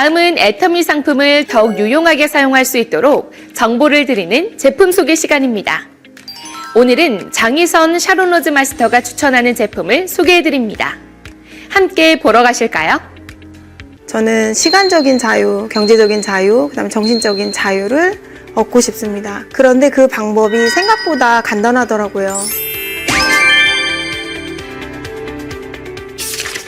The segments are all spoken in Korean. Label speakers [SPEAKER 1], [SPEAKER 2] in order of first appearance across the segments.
[SPEAKER 1] 다음은 애터미 상품을 더욱 유용하게 사용할 수 있도록 정보를 드리는 제품 소개 시간입니다. 오늘은 장희선 샤론 로즈 마스터가 추천하는 제품을 소개해드립니다. 함께 보러 가실까요?
[SPEAKER 2] 저는 시간적인 자유, 경제적인 자유, 그다음에 정신적인 자유를 얻고 싶습니다. 그런데 그 방법이 생각보다 간단하더라고요.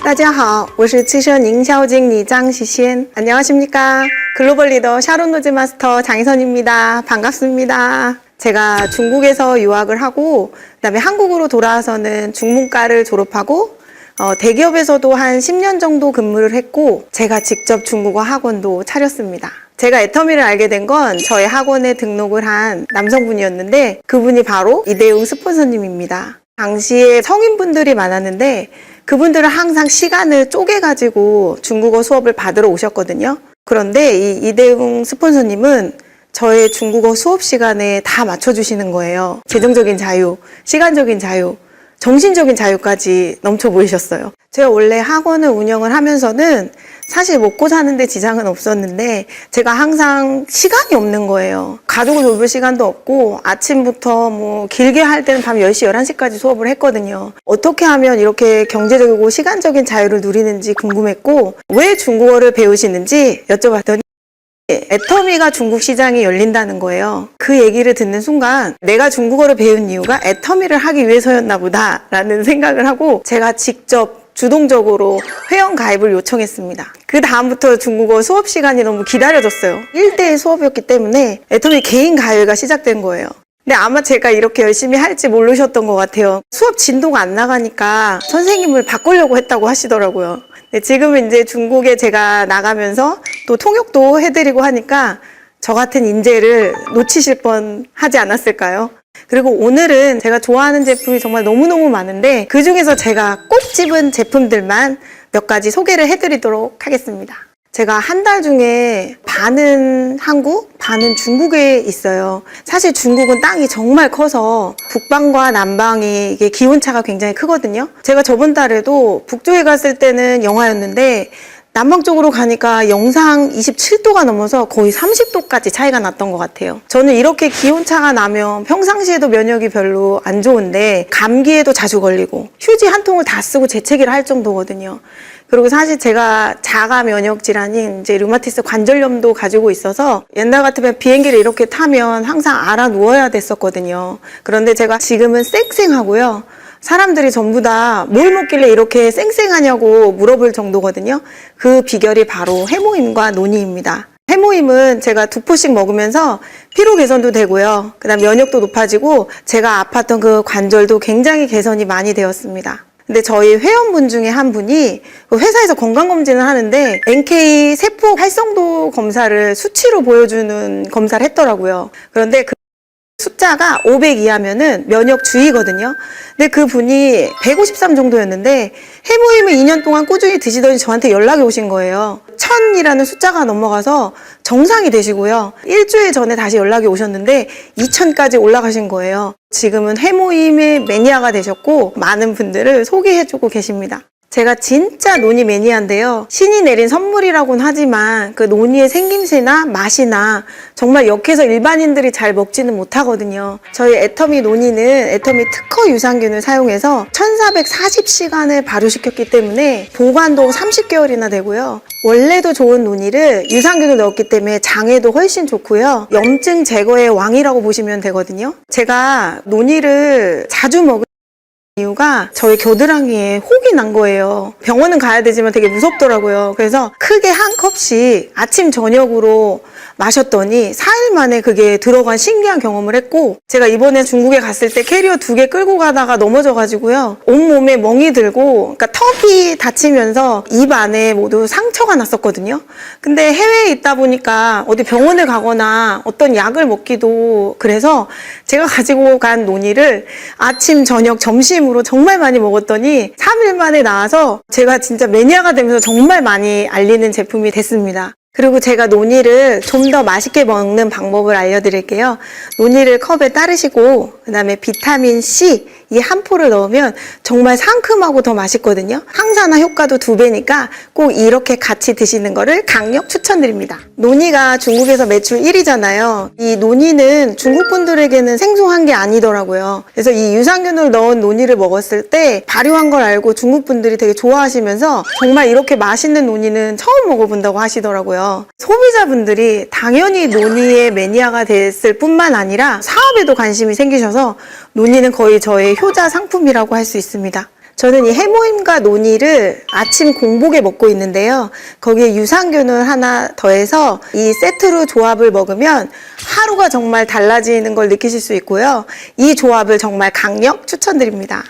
[SPEAKER 2] 大家好，我是汽车营销经理张喜仙. 안녕하십니까? 글로벌 리더 샤론 로즈 마스터 장희선입니다. 반갑습니다. 제가 중국에서 유학을 하고 그다음에 한국으로 돌아와서는 중문과를 졸업하고 대기업에서도 한 10년 정도 근무를 했고 제가 직접 중국어 학원도 차렸습니다. 제가 애터미를 알게 된 건 저희 학원에 등록을 한 남성분이었는데 그분이 바로 이대웅 스폰서님입니다. 당시에 성인분들이 많았는데 그분들은 항상 시간을 쪼개가지고 중국어 수업을 받으러 오셨거든요. 그런데 이 이대웅 스폰서님은 저의 중국어 수업 시간에 다 맞춰주시는 거예요. 재정적인 자유, 시간적인 자유, 정신적인 자유까지 넘쳐 보이셨어요. 제가 원래 학원을 운영을 하면서는 사실 먹고 사는데 지장은 없었는데 제가 항상 시간이 없는 거예요. 가족을 돌볼 시간도 없고 아침부터 뭐 길게 할 때는 밤 10시, 11시까지 수업을 했거든요. 어떻게 하면 이렇게 경제적이고 시간적인 자유를 누리는지 궁금했고 왜 중국어를 배우시는지 여쭤봤더니 애터미가 중국 시장이 열린다는 거예요. 그 얘기를 듣는 순간 내가 중국어를 배운 이유가 애터미를 하기 위해서였나 보다 라는 생각을 하고 제가 직접 주동적으로 회원 가입을 요청했습니다. 그 다음부터 중국어 수업 시간이 너무 기다려졌어요. 1대1 수업이었기 때문에 애터미 개인 가입가 시작된 거예요. 근데 아마 제가 이렇게 열심히 할지 모르셨던 것 같아요. 수업 진도가 안 나가니까 선생님을 바꾸려고 했다고 하시더라고요. 지금은 이제 중국에 제가 나가면서 또 통역도 해드리고 하니까 저 같은 인재를 놓치실 뻔 하지 않았을까요? 그리고 오늘은 제가 좋아하는 제품이 정말 너무너무 많은데 그 중에서 제가 꼭 집은 제품들만 몇 가지 소개를 해드리도록 하겠습니다. 제가 한 달 중에 반은 한국, 반은 중국에 있어요. 사실 중국은 땅이 정말 커서 북방과 남방이 이게 기온차가 굉장히 크거든요. 제가 저번 달에도 북쪽에 갔을 때는 영하였는데 남방 쪽으로 가니까 영상 27도가 넘어서 거의 30도까지 차이가 났던 것 같아요. 저는 이렇게 기온차가 나면 평상시에도 면역이 별로 안 좋은데 감기에도 자주 걸리고 휴지 한 통을 다 쓰고 재채기를 할 정도거든요. 그리고 사실 제가 자가 면역 질환인 이제 류마티스 관절염도 가지고 있어서 옛날 같으면 비행기를 이렇게 타면 항상 알아 누워야 됐었거든요. 그런데 제가 지금은 쌩쌩하고요. 사람들이 전부 다 뭘 먹길래 이렇게 쌩쌩하냐고 물어볼 정도거든요. 그 비결이 바로 해모임과 논이입니다. 해모임은 제가 2포씩 먹으면서 피로 개선도 되고요. 그다음 면역도 높아지고 제가 아팠던 그 관절도 굉장히 개선이 많이 되었습니다. 근데 저희 회원분 중에 한 분이 회사에서 건강검진을 하는데 NK 세포 활성도 검사를 수치로 보여주는 검사를 했더라고요. 그런데 그 숫자가 500 이하면은 면역 주의거든요. 근데 그 분이 153 정도였는데 해모임을 2년 동안 꾸준히 드시더니 저한테 연락이 오신 거예요. 1000이라는 숫자가 넘어가서 정상이 되시고요. 일주일 전에 다시 연락이 오셨는데 2000까지 올라가신 거예요. 지금은 해모임의 매니아가 되셨고 많은 분들을 소개해주고 계십니다. 제가 진짜 노니 매니아인데요. 신이 내린 선물이라고는 하지만 그 노니의 생김새나 맛이나 정말 역해서 일반인들이 잘 먹지는 못하거든요. 저희 애터미 노니는 애터미 특허 유산균을 사용해서 1440시간을 발효시켰기 때문에 보관도 30개월이나 되고요. 원래도 좋은 노니를 유산균을 넣었기 때문에 장에도 훨씬 좋고요. 염증 제거의 왕이라고 보시면 되거든요. 제가 노니를 자주 먹을 이유가 저희 겨드랑이에 혹이 난 거예요. 병원은 가야 되지만 되게 무섭더라고요. 그래서 크게 한 컵씩 아침 저녁으로 마셨더니 4일 만에 그게 들어간 신기한 경험을 했고 제가 이번에 중국에 갔을 때 캐리어 2개 끌고 가다가 넘어져가지고요. 온몸에 멍이 들고 그러니까 턱이 다치면서 입 안에 모두 상처가 났었거든요. 근데 해외에 있다 보니까 어디 병원을 가거나 어떤 약을 먹기도 그래서 제가 가지고 간 노니를 아침, 저녁, 점심으로 정말 많이 먹었더니 3일 만에 나와서 제가 진짜 매니아가 되면서 정말 많이 알리는 제품이 됐습니다. 그리고 제가 노니를 좀 더 맛있게 먹는 방법을 알려드릴게요. 노니를 컵에 따르시고 그다음에 비타민 C 이 한 포를 넣으면 정말 상큼하고 더 맛있거든요. 항산화 효과도 2배니까 꼭 이렇게 같이 드시는 거를 강력 추천드립니다. 노니가 중국에서 매출 1위잖아요. 이 노니는 중국 분들에게는 생소한 게 아니더라고요. 그래서 이 유산균을 넣은 노니를 먹었을 때 발효한 걸 알고 중국 분들이 되게 좋아하시면서 정말 이렇게 맛있는 노니는 처음 먹어본다고 하시더라고요. 소비자분들이 당연히 노니의 매니아가 됐을 뿐만 아니라 사업에도 관심이 생기셔서 노니는 거의 저의 효자 상품이라고 할 수 있습니다. 저는 이 해모임과 노니를 아침 공복에 먹고 있는데요. 거기에 유산균을 하나 더해서 이 세트로 조합을 먹으면 하루가 정말 달라지는 걸 느끼실 수 있고요. 이 조합을 정말 강력 추천드립니다.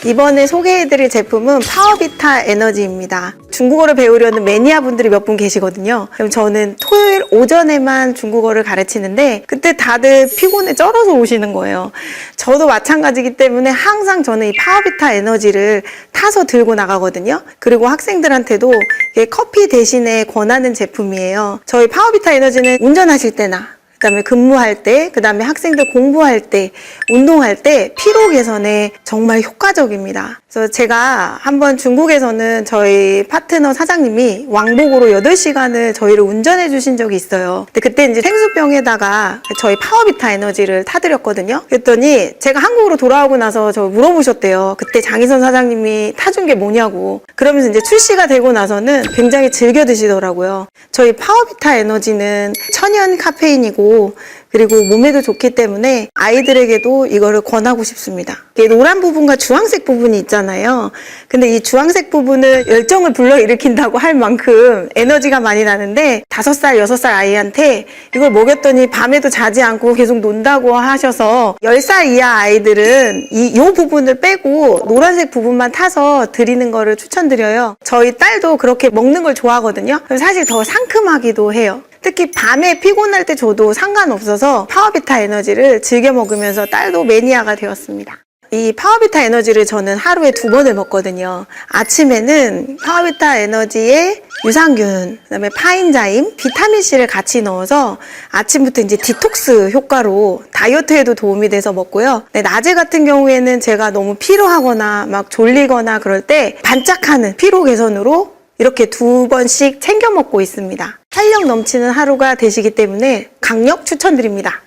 [SPEAKER 2] 이번에 소개해드릴 제품은 파워비타 에너지입니다. 중국어를 배우려는 매니아 분들이 몇 분 계시거든요. 그럼 저는 토요일 오전에만 중국어를 가르치는데 그때 다들 피곤에 쩔어서 오시는 거예요. 저도 마찬가지이기 때문에 항상 저는 이 파워비타 에너지를 타서 들고 나가거든요. 그리고 학생들한테도 이게 커피 대신에 권하는 제품이에요. 저희 파워비타 에너지는 운전하실 때나 그다음에 근무할 때, 그다음에 학생들 공부할 때, 운동할 때 피로 개선에 정말 효과적입니다. 그래서 제가 한번 중국에서는 저희 파트너 사장님이 왕복으로 8시간을 저희를 운전해 주신 적이 있어요. 근데 그때 이제 생수병에다가 저희 파워비타 에너지를 타드렸거든요. 그랬더니 제가 한국으로 돌아오고 나서 저 물어보셨대요. 그때 장희선 사장님이 타준 게 뭐냐고. 그러면서 이제 출시가 되고 나서는 굉장히 즐겨 드시더라고요. 저희 파워비타 에너지는 천연 카페인이고 그리고 몸에도 좋기 때문에 아이들에게도 이거를 권하고 싶습니다. 이게 노란 부분과 주황색 부분이 있잖아요. 근데 이 주황색 부분은 열정을 불러일으킨다고 할 만큼 에너지가 많이 나는데 5살, 6살 아이한테 이걸 먹였더니 밤에도 자지 않고 계속 논다고 하셔서 10살 이하 아이들은 이 부분을 빼고 노란색 부분만 타서 드리는 거를 추천드려요. 저희 딸도 그렇게 먹는 걸 좋아하거든요. 사실 더 상큼하기도 해요. 특히 밤에 피곤할 때 줘도 상관없어서 파워비타 에너지를 즐겨 먹으면서 딸도 매니아가 되었습니다. 이 파워비타 에너지를 저는 하루에 2번을 먹거든요. 아침에는 파워비타 에너지에 유산균, 그다음에 파인자임, 비타민C를 같이 넣어서 아침부터 이제 디톡스 효과로 다이어트에도 도움이 돼서 먹고요. 네, 낮에 같은 경우에는 제가 너무 피로하거나 막 졸리거나 그럴 때 반짝하는 피로 개선으로 이렇게 2번씩 챙겨 먹고 있습니다. 활력 넘치는 하루가 되시기 때문에 강력 추천드립니다.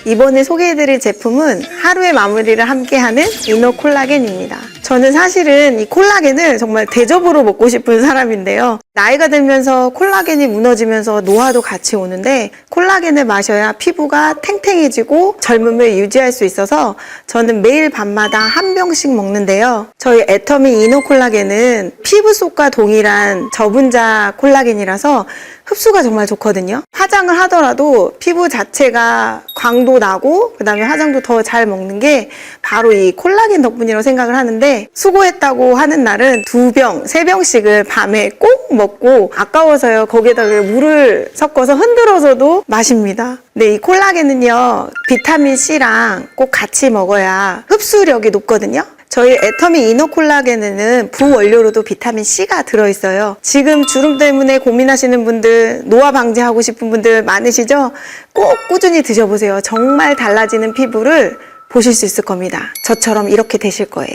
[SPEAKER 2] 이번에 소개해드릴 제품은 하루의 마무리를 함께하는 이너 콜라겐입니다. 저는 사실은 이 콜라겐을 정말 대접으로 먹고 싶은 사람인데요. 나이가 들면서 콜라겐이 무너지면서 노화도 같이 오는데 콜라겐을 마셔야 피부가 탱탱해지고 젊음을 유지할 수 있어서 저는 매일 밤마다 한 병씩 먹는데요. 저희 애터미 이너 콜라겐은 피부 속과 동일한 저분자 콜라겐이라서 흡수가 정말 좋거든요. 화장을 하더라도 피부 자체가 광도 나고 그다음에 화장도 더 잘 먹는 게 바로 이 콜라겐 덕분이라고 생각을 하는데 수고했다고 하는 날은 2병, 3병씩을 밤에 꼭 먹고 아까워서요. 거기에다가 물을 섞어서 흔들어서도 마십니다. 근데 이 콜라겐은요. 비타민 C랑 꼭 같이 먹어야 흡수력이 높거든요. 저희 애터미 이너 콜라겐에는 부원료로도 비타민 C가 들어있어요. 지금 주름 때문에 고민하시는 분들, 노화 방지하고 싶은 분들 많으시죠? 꼭 꾸준히 드셔보세요. 정말 달라지는 피부를 보실 수 있을 겁니다. 저처럼 이렇게 되실 거예요.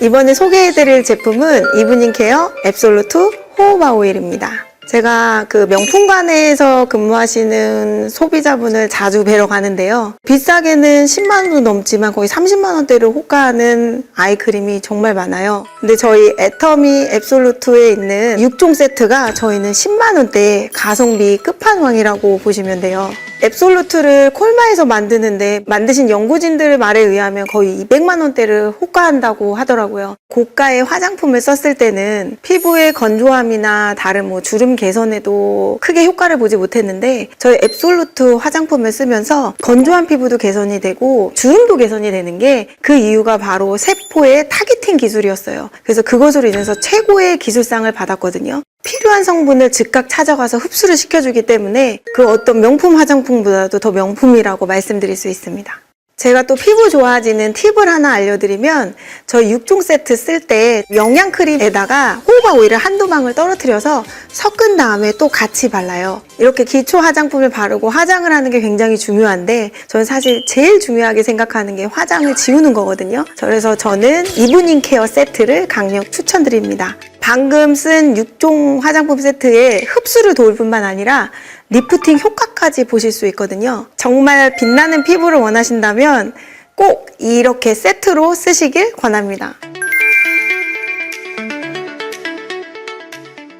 [SPEAKER 2] 이번에 소개해드릴 제품은 이브닝 케어 앱솔루트 호호바 오일입니다. 제가 그 명품관에서 근무하시는 소비자분을 자주 뵈러 가는데요. 비싸게는 10만 원도 넘지만 거의 30만 원대를 호가하는 아이크림이 정말 많아요. 근데 저희 애터미 앱솔루트에 있는 6종 세트가 저희는 10만 원대 가성비 끝판왕이라고 보시면 돼요. 앱솔루트를 콜마에서 만드는데 만드신 연구진들 말에 의하면 거의 200만 원대를 호가한다고 하더라고요. 고가의 화장품을 썼을 때는 피부의 건조함이나 다른 뭐 주름 개선에도 크게 효과를 보지 못했는데 저희 앱솔루트 화장품을 쓰면서 건조한 피부도 개선이 되고 주름도 개선이 되는 게 그 이유가 바로 세포의 타깃팅 기술이었어요. 그래서 그것으로 인해서 최고의 기술상을 받았거든요. 필요한 성분을 즉각 찾아가서 흡수를 시켜주기 때문에 그 어떤 명품 화장품보다도 더 명품이라고 말씀드릴 수 있습니다. 제가 또 피부 좋아지는 팁을 하나 알려드리면 저희 6종 세트 쓸 때 영양크림에다가 호호바 오일을 한두 방울 떨어뜨려서 섞은 다음에 또 같이 발라요. 이렇게 기초 화장품을 바르고 화장을 하는 게 굉장히 중요한데 저는 사실 제일 중요하게 생각하는 게 화장을 지우는 거거든요. 그래서 저는 이브닝 케어 세트를 강력 추천드립니다. 방금 쓴 6종 화장품 세트에 흡수를 도울 뿐만 아니라 리프팅 효과까지 보실 수 있거든요. 정말 빛나는 피부를 원하신다면 꼭 이렇게 세트로 쓰시길 권합니다.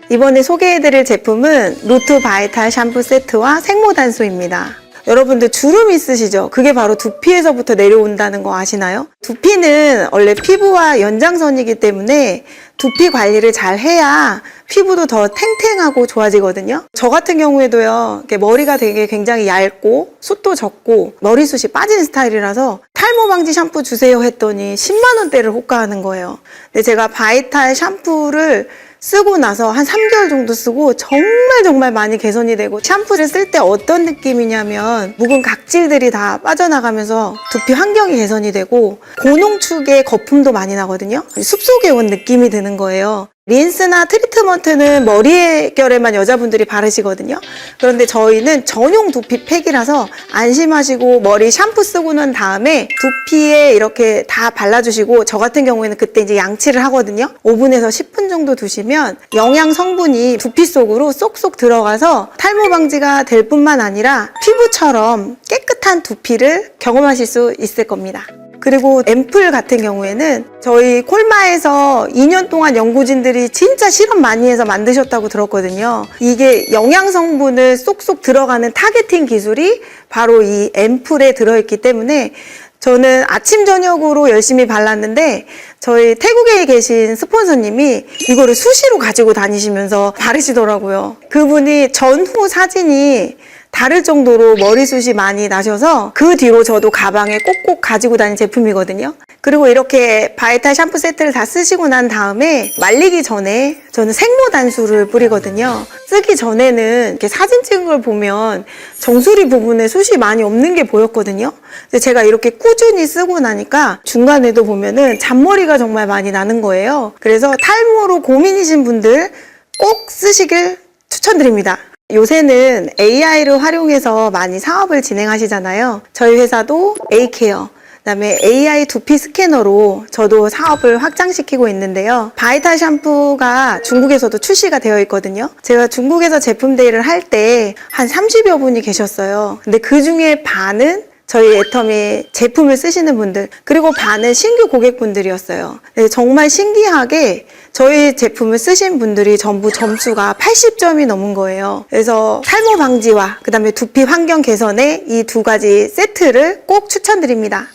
[SPEAKER 2] 이번에 소개해드릴 제품은 루트 바이탈 샴푸 세트와 생모단수입니다. 여러분들 주름 있으시죠? 그게 바로 두피에서부터 내려온다는 거 아시나요? 두피는 원래 피부와 연장선이기 때문에 두피 관리를 잘 해야 피부도 더 탱탱하고 좋아지거든요. 저 같은 경우에도요, 머리가 되게 굉장히 얇고 숱도 적고 머리숱이 빠진 스타일이라서 탈모 방지 샴푸 주세요 했더니 10만 원대를 호가하는 거예요. 근데 제가 바이탈 샴푸를 쓰고 나서 한 3개월 정도 쓰고 정말 많이 개선이 되고, 샴푸를 쓸 때 어떤 느낌이냐면 묵은 각질들이 다 빠져나가면서 두피 환경이 개선이 되고 고농축의 거품도 많이 나거든요. 숲속에 온 느낌이 드는 거예요. 린스나 트리트먼트는 머리 결에만 여자분들이 바르시거든요. 그런데 저희는 전용 두피 팩이라서 안심하시고 머리 샴푸 쓰고 난 다음에 두피에 이렇게 다 발라주시고, 저 같은 경우에는 그때 이제 양치를 하거든요. 5분에서 10분 정도 두시면 영양 성분이 두피 속으로 쏙쏙 들어가서 탈모 방지가 될 뿐만 아니라 피부처럼 깨끗한 두피를 경험하실 수 있을 겁니다. 그리고 앰플 같은 경우에는 저희 콜마에서 2년 동안 연구진들이 진짜 실험 많이 해서 만드셨다고 들었거든요. 이게 영양 성분을 쏙쏙 들어가는 타겟팅 기술이 바로 이 앰플에 들어있기 때문에 저는 아침 저녁으로 열심히 발랐는데 저희 태국에 계신 스폰서님이 이거를 수시로 가지고 다니시면서 바르시더라고요. 그분이 전후 사진이 다를 정도로 머리숱이 많이 나셔서 그 뒤로 저도 가방에 꼭꼭 가지고 다니는 제품이거든요. 그리고 이렇게 바이탈 샴푸 세트를 다 쓰시고 난 다음에 말리기 전에 저는 생모단수를 뿌리거든요. 쓰기 전에는 이렇게 사진 찍은 걸 보면 정수리 부분에 숱이 많이 없는 게 보였거든요. 근데 제가 이렇게 꾸준히 쓰고 나니까 중간에도 보면은 잔머리가 정말 많이 나는 거예요. 그래서 탈모로 고민이신 분들 꼭 쓰시길 추천드립니다. 요새는 AI를 활용해서 많이 사업을 진행하시잖아요. 저희 회사도 A케어, 그다음에 AI 두피 스캐너로 저도 사업을 확장시키고 있는데요. 바이탈 샴푸가 중국에서도 출시가 되어 있거든요. 제가 중국에서 제품 데이를 할 때 한 30여 분이 계셨어요. 근데 그 중에 반은 저희 애터미 제품을 쓰시는 분들, 그리고 반은 신규 고객분들이었어요. 정말 신기하게 저희 제품을 쓰신 분들이 전부 점수가 80점이 넘은 거예요. 그래서 탈모 방지와 그다음에 두피 환경 개선에 이 두 가지 세트를 꼭 추천드립니다.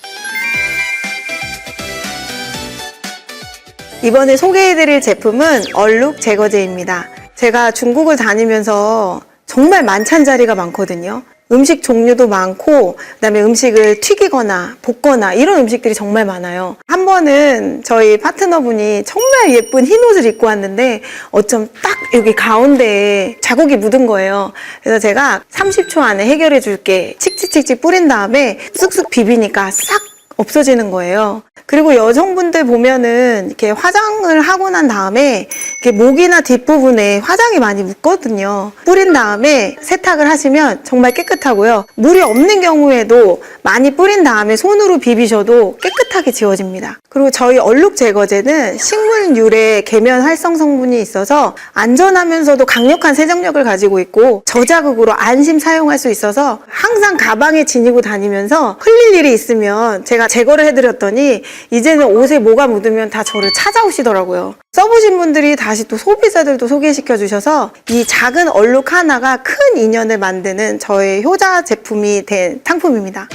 [SPEAKER 2] 이번에 소개해드릴 제품은 얼룩 제거제입니다. 제가 중국을 다니면서 정말 만찬자리가 많거든요. 음식 종류도 많고 그다음에 음식을 튀기거나 볶거나 이런 음식들이 정말 많아요. 한 번은 저희 파트너분이 정말 예쁜 흰 옷을 입고 왔는데 어쩜 딱 여기 가운데에 자국이 묻은 거예요. 그래서 제가 30초 안에 해결해 줄게, 칙칙칙칙 뿌린 다음에 쓱쓱 비비니까 싹 없어지는 거예요. 그리고 여성분들 보면은 이렇게 화장을 하고 난 다음에 이렇게 목이나 뒷부분에 화장이 많이 묻거든요. 뿌린 다음에 세탁을 하시면 정말 깨끗하고요. 물이 없는 경우에도 많이 뿌린 다음에 손으로 비비셔도 깨끗하게 지워집니다. 그리고 저희 얼룩 제거제는 식물 유래 계면 활성 성분이 있어서 안전하면서도 강력한 세정력을 가지고 있고 저자극으로 안심 사용할 수 있어서 항상 가방에 지니고 다니면서 흘릴 일이 있으면 제가 제거를 해드렸더니 이제는 옷에 뭐가 묻으면 다 저를 찾아오시더라고요. 써보신 분들이 다시 또 소비자들도 소개시켜 주셔서 이 작은 얼룩 하나가 큰 인연을 만드는 저의 효자 제품이 된 상품입니다.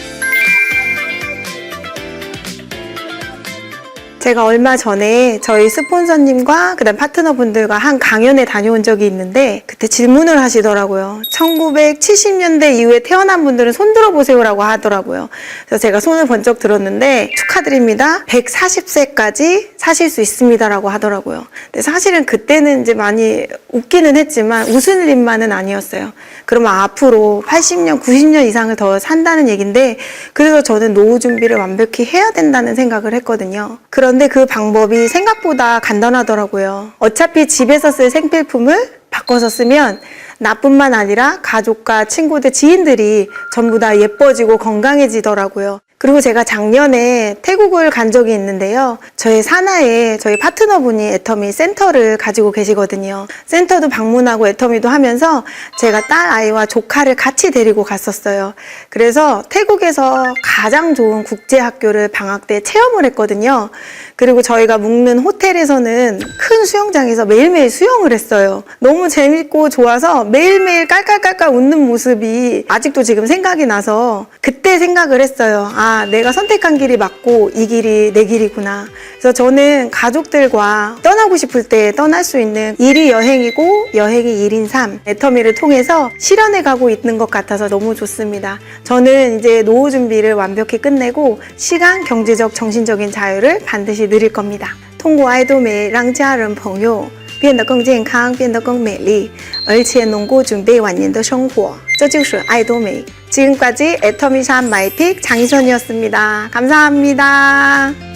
[SPEAKER 2] 제가 얼마 전에 저희 스폰서님과 그다음 파트너분들과 한 강연에 다녀온 적이 있는데 그때 질문을 하시더라고요. 1970년대 이후에 태어난 분들은 손 들어보세요라고 하더라고요. 그래서 제가 손을 번쩍 들었는데 축하드립니다. 140세까지 사실 수 있습니다라고 하더라고요. 근데 사실은 그때는 이제 많이 웃기는 했지만 웃을 일만은 아니었어요. 그러면 앞으로 80년, 90년 이상을 더 산다는 얘기인데 그래서 저는 노후 준비를 완벽히 해야 된다는 생각을 했거든요. 그런데 그 방법이 생각보다 간단하더라고요. 어차피 집에서 쓸 생필품을 바꿔서 쓰면 나뿐만 아니라 가족과 친구들, 지인들이 전부 다 예뻐지고 건강해지더라고요. 그리고 제가 작년에 태국을 간 적이 있는데요. 저희 산하에 저희 파트너분이 애터미 센터를 가지고 계시거든요. 센터도 방문하고 애터미도 하면서 제가 딸 아이와 조카를 같이 데리고 갔었어요. 그래서 태국에서 가장 좋은 국제학교를 방학 때 체험을 했거든요. 그리고 저희가 묵는 호텔에서는 큰 수영장에서 매일매일 수영을 했어요. 너무 재밌고 좋아서 매일매일 깔깔깔깔 웃는 모습이 아직도 지금 생각이 나서 그때 생각을 했어요. 아, 내가 선택한 길이 맞고 이 길이 내 길이구나. 그래서 저는 가족들과 떠나고 싶을 때 떠날 수 있는 일이 여행이고 여행이 일인 삶, 애터미를 통해서 실현해 가고 있는 것 같아서 너무 좋습니다. 저는 이제 노후 준비를 완벽히 끝내고 시간, 경제적, 정신적인 자유를 반드시 누릴 겁니다. 通过爱多美让家人朋友变得更健康，变得更美丽，而且能够准备晚年的生活，这就是爱多美。 지금까지 애터미샵 마이픽 장희선이었습니다. 감사합니다.